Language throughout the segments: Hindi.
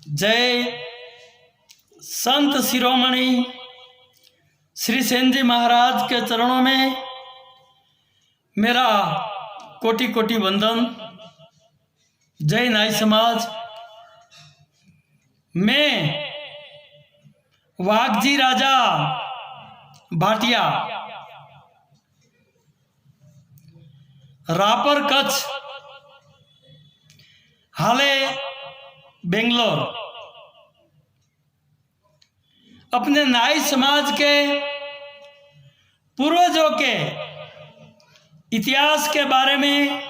जय संत शिरोमणि श्री सेन जी महाराज के चरणों में मेरा कोटि कोटि वंदन। जय नाई समाज। मैं वाघजी राजा भाटिया, रापर कच्छ, हाले बेंगलोर, अपने नाई समाज के पूर्वजों के इतिहास के बारे में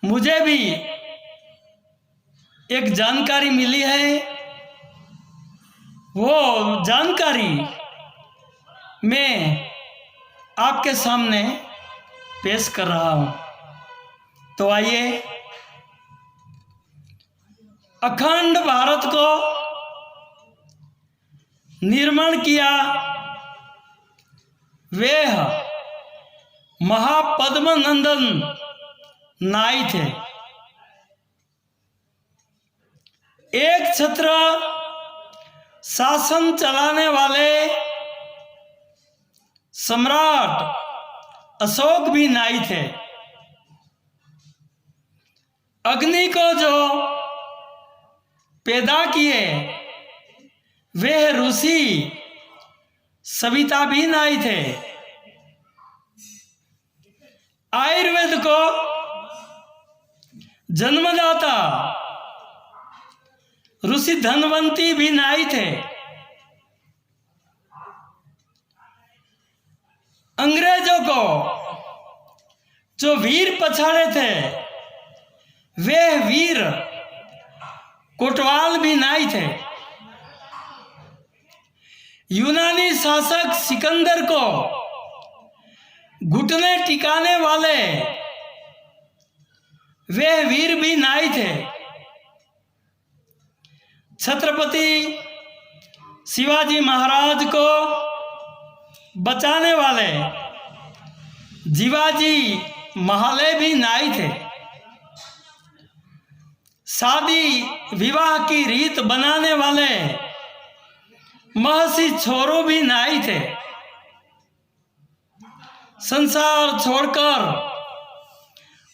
मुझे भी एक जानकारी मिली है। वो जानकारी मैं आपके सामने पेश कर रहा हूँ। तो आइए, अखंड भारत को निर्माण किया वे महापद्मनंदन नाई थे। एक छत्र शासन चलाने वाले सम्राट अशोक भी नाई थे। अग्नि को जो पैदा किए वे ऋषि सविता भी नाई थे। आयुर्वेद को जन्मदाता ऋषि धनवंती भी नाई थे। अंग्रेजों को जो वीर पछाड़े थे वे वीर कोटवाल भी नाई थे। यूनानी शासक सिकंदर को घुटने टिकाने वाले वे वीर भी नाई थे। छत्रपति शिवाजी महाराज को बचाने वाले जीवाजी महाले भी नाई थे। शादी विवाह की रीत बनाने वाले महर्षि छोरो भी नाई थे। संसार छोड़कर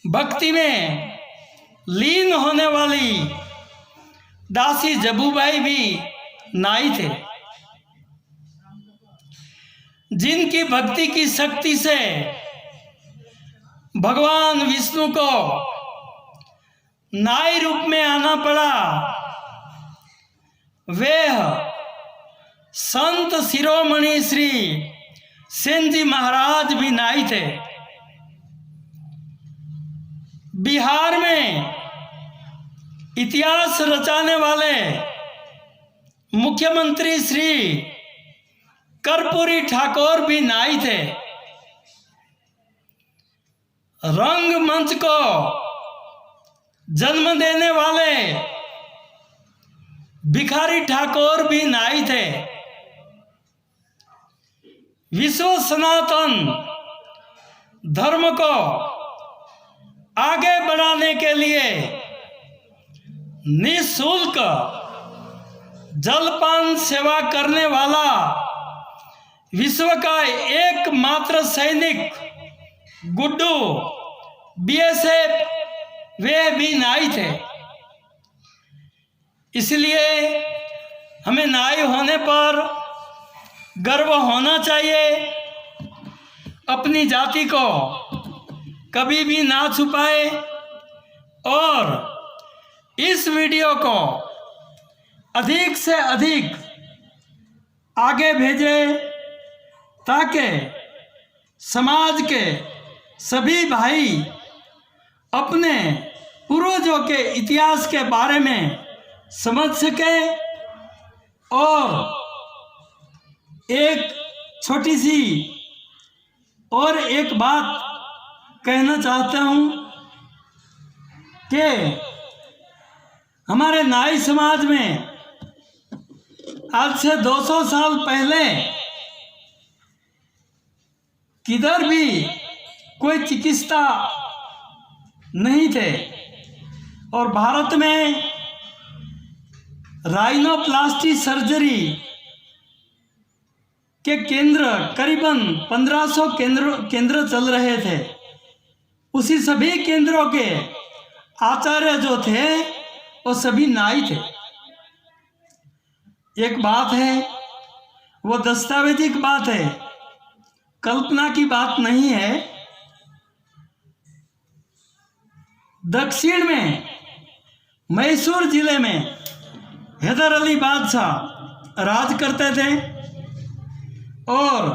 भक्ति में लीन होने वाली दासी जबूबाई भी नाई थे। जिनकी भक्ति की शक्ति से भगवान विष्णु को नाई रूप में आना पड़ा, वे संत शिरोमणि श्री सेन जी महाराज भी नाई थे। बिहार में इतिहास रचाने वाले मुख्यमंत्री श्री कर्पूरी ठाकुर भी नाई थे। रंगमंच को जन्म देने वाले भिखारी ठाकुर भी नाई थे। विश्व सनातन धर्म को आगे बढ़ाने के लिए निःशुल्क जलपान सेवा करने वाला विश्व का एकमात्र सैनिक गुड्डू बीएसएफ वे भी नाई थे। इसलिए हमें नाई होने पर गर्व होना चाहिए। अपनी जाति को कभी भी ना छुपाए और इस वीडियो को अधिक से अधिक आगे भेजें ताकि समाज के सभी भाई अपने पूर्वजों के इतिहास के बारे में समझ सके। और एक छोटी सी और एक बात कहना चाहता हूँ कि हमारे नाई समाज में आज से 200 साल पहले किधर भी कोई चिकित्सा नहीं थे और भारत में राइनोप्लास्टी सर्जरी के केंद्र करीबन 1500 केंद्र चल रहे थे। उसी सभी केंद्रों के आचार्य जो थे वो सभी नाई थे। एक बात है, वो दस्तावेजिक बात है, कल्पना की बात नहीं है। दक्षिण में मैसूर जिले में हैदर अली बादशाह राज करते थे और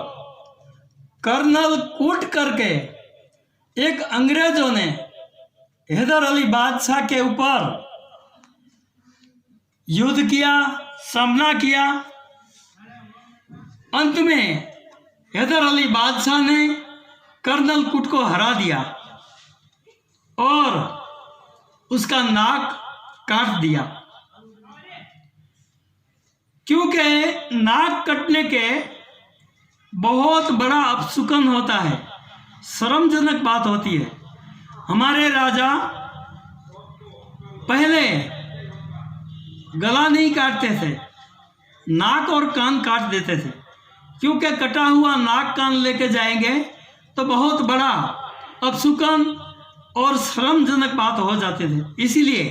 कर्नल कूट करके एक अंग्रेजों ने हैदर अली बादशाह के ऊपर युद्ध किया, सामना किया। अंत में हैदर अली बादशाह ने कर्नल कूट को हरा दिया और उसका नाक काट दिया, क्योंकि नाक कटने के बहुत बड़ा अपशकुन होता है, शर्मजनक बात होती है। हमारे राजा पहले गला नहीं काटते थे, नाक और कान काट देते थे, क्योंकि कटा हुआ नाक कान लेके जाएंगे तो बहुत बड़ा अपशकुन और शर्मजनक बात हो जाते थे। इसीलिए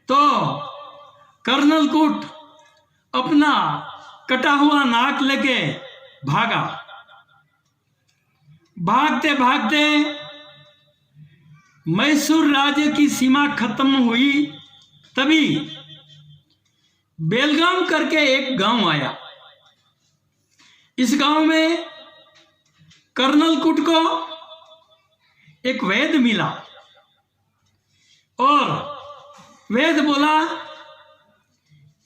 तो कर्नल कूट अपना कटा हुआ नाक लेके भागा। भागते भागते मैसूर राज्य की सीमा खत्म हुई, तभी बेलगाम करके एक गांव आया। इस गांव में कर्नल कूट को एक वैद्य मिला और वैद्य बोला,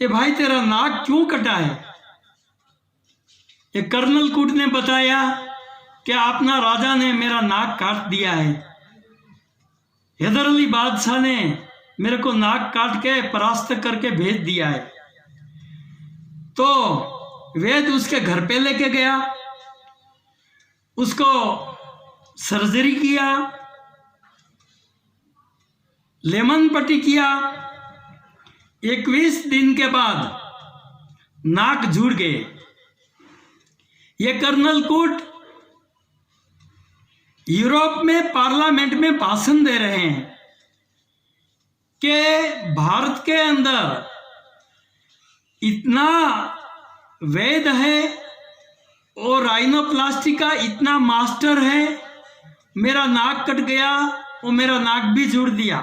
ये भाई तेरा नाक क्यों कटा है? ये कर्नल कूट ने बताया कि अपना राजा ने मेरा नाक काट दिया है, हैदर अली बादशाह ने मेरे को नाक काट के परास्त करके भेज दिया है। तो वैद्य उसके घर पे लेके गया, उसको सर्जरी किया, लेमन पट्टी किया। 21 दिन के बाद नाक जुड़ गए। ये कर्नल कूट यूरोप में पार्लियामेंट में भाषण दे रहे हैं कि भारत के अंदर इतना वैद्य है और राइनोप्लास्टी का इतना मास्टर है, मेरा नाक कट गया और मेरा नाक भी जुड़ दिया,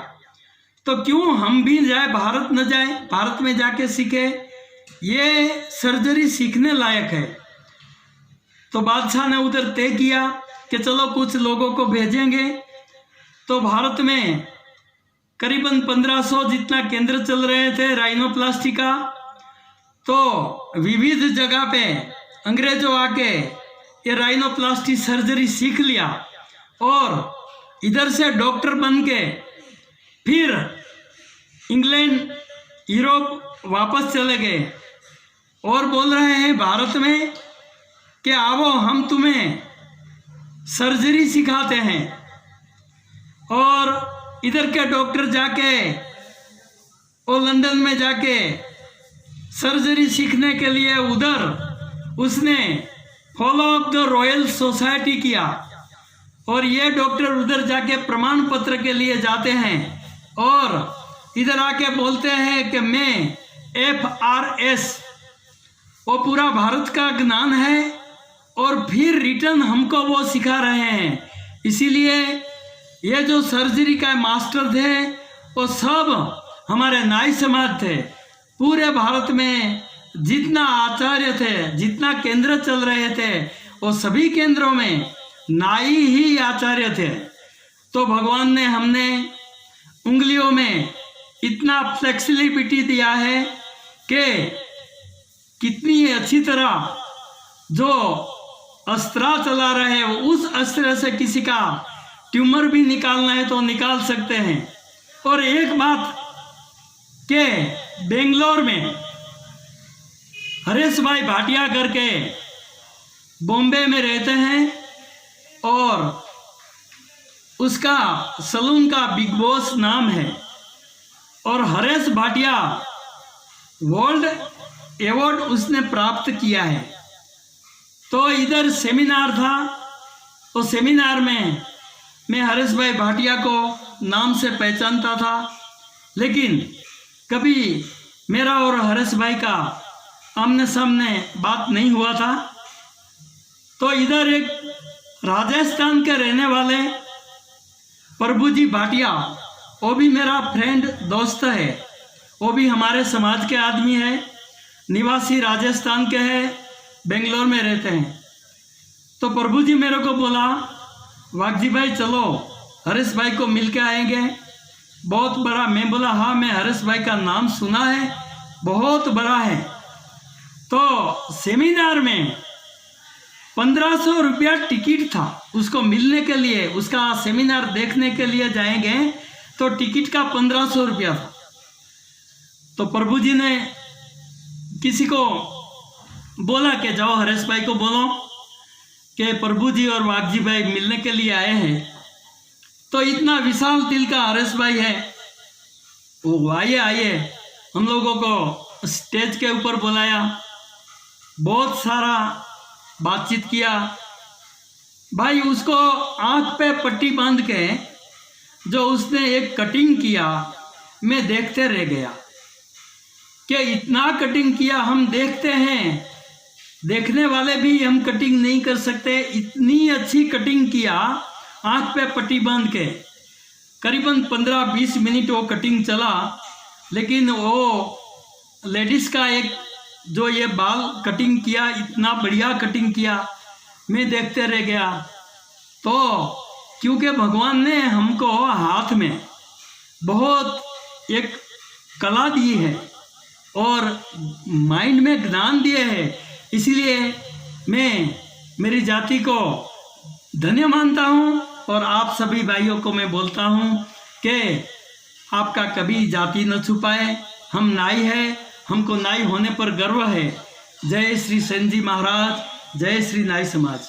तो क्यों हम भी जाए, भारत न जाए, भारत में जाके सीखे, ये सर्जरी सीखने लायक है। तो बादशाह ने उधर तय किया कि चलो कुछ लोगों को भेजेंगे। तो भारत में करीबन 1500 जितना केंद्र चल रहे थे राइनोप्लास्टी का। तो विविध जगह पे अंग्रेजों आके ये राइनोप्लास्टी सर्जरी सीख लिया और इधर से डॉक्टर बन के फिर इंग्लैंड यूरोप वापस चले गए और बोल रहे हैं भारत में कि आओ हम तुम्हें सर्जरी सिखाते हैं। और इधर के डॉक्टर जाके और लंदन में जाके सर्जरी सीखने के लिए उधर उसने follow up the royal society किया और ये डॉक्टर उधर जाके प्रमाण पत्र के लिए जाते हैं और इधर आके बोलते हैं कि मैं FRS, वो पूरा भारत का ज्ञान है और फिर रिटर्न हमको वो सिखा रहे हैं। इसीलिए ये जो सर्जरी का मास्टर थे वो सब हमारे नाई समाज थे। पूरे भारत में जितना आचार्य थे, जितना केंद्र चल रहे थे, वो सभी केंद्रों में नाई ही आचार्य थे। तो भगवान ने हमने उंगलियों में इतना फ्लेक्सिबिलिटी दिया है कि कितनी अच्छी तरह जो अस्त्र चला रहे हैं उस अस्त्र से किसी का ट्यूमर भी निकालना है तो निकाल सकते हैं। और एक बात के बेंगलोर में हरेश भाई भाटिया करके बॉम्बे में रहते हैं और उसका सलून का बिग बॉस नाम है और हरेश भाटिया वर्ल्ड अवार्ड उसने प्राप्त किया है। तो इधर सेमिनार था, तो सेमिनार में मैं हरेश भाई भाटिया को नाम से पहचानता था, लेकिन कभी मेरा और हरेश भाई का आमने सामने बात नहीं हुआ था। तो इधर एक राजस्थान के रहने वाले प्रभुजी भाटिया, वो भी मेरा फ्रेंड दोस्त है, वो भी हमारे समाज के आदमी है, निवासी राजस्थान के हैं, बेंगलोर में रहते हैं। तो प्रभुजी मेरे को बोला, वागजी भाई चलो हरेश भाई को मिल के आएंगे, बहुत बड़ा। मैं बोला हाँ, मैं हरेश भाई का नाम सुना है, बहुत बड़ा है। तो सेमिनार में 1500 रुपया टिकट था उसको मिलने के लिए, उसका सेमिनार देखने के लिए जाएंगे तो टिकट का 1500 रुपया था। तो प्रभुजी ने किसी को बोला कि जाओ हरेश भाई को बोलो कि प्रभुजी और वागजी भाई मिलने के लिए आए हैं। तो इतना विशाल दिल का हरेश भाई है, वो आइए हम लोगों को स्टेज के ऊपर बुलाया, बहुत सारा बातचीत किया। भाई उसको आंख पे पट्टी बांध के जो उसने एक कटिंग किया, मैं देखते रह गया कि इतना कटिंग किया। हम देखते हैं, देखने वाले भी हम कटिंग नहीं कर सकते, इतनी अच्छी कटिंग किया आंख पे पट्टी बांध के। करीबन 15-20 मिनट वो कटिंग चला, लेकिन वो लेडीज का एक जो ये बाल कटिंग किया, इतना बढ़िया कटिंग किया, मैं देखते रह गया। तो क्योंकि भगवान ने हमको हाथ में बहुत एक कला दी है और माइंड में ज्ञान दिए है, इसलिए मैं मेरी जाति को धन्य मानता हूँ। और आप सभी भाइयों को मैं बोलता हूँ कि आपका कभी जाति न छुपाए, हम नाई है, हमको नाई होने पर गर्व है। जय श्री सेन जी महाराज, जय श्री नाई समाज।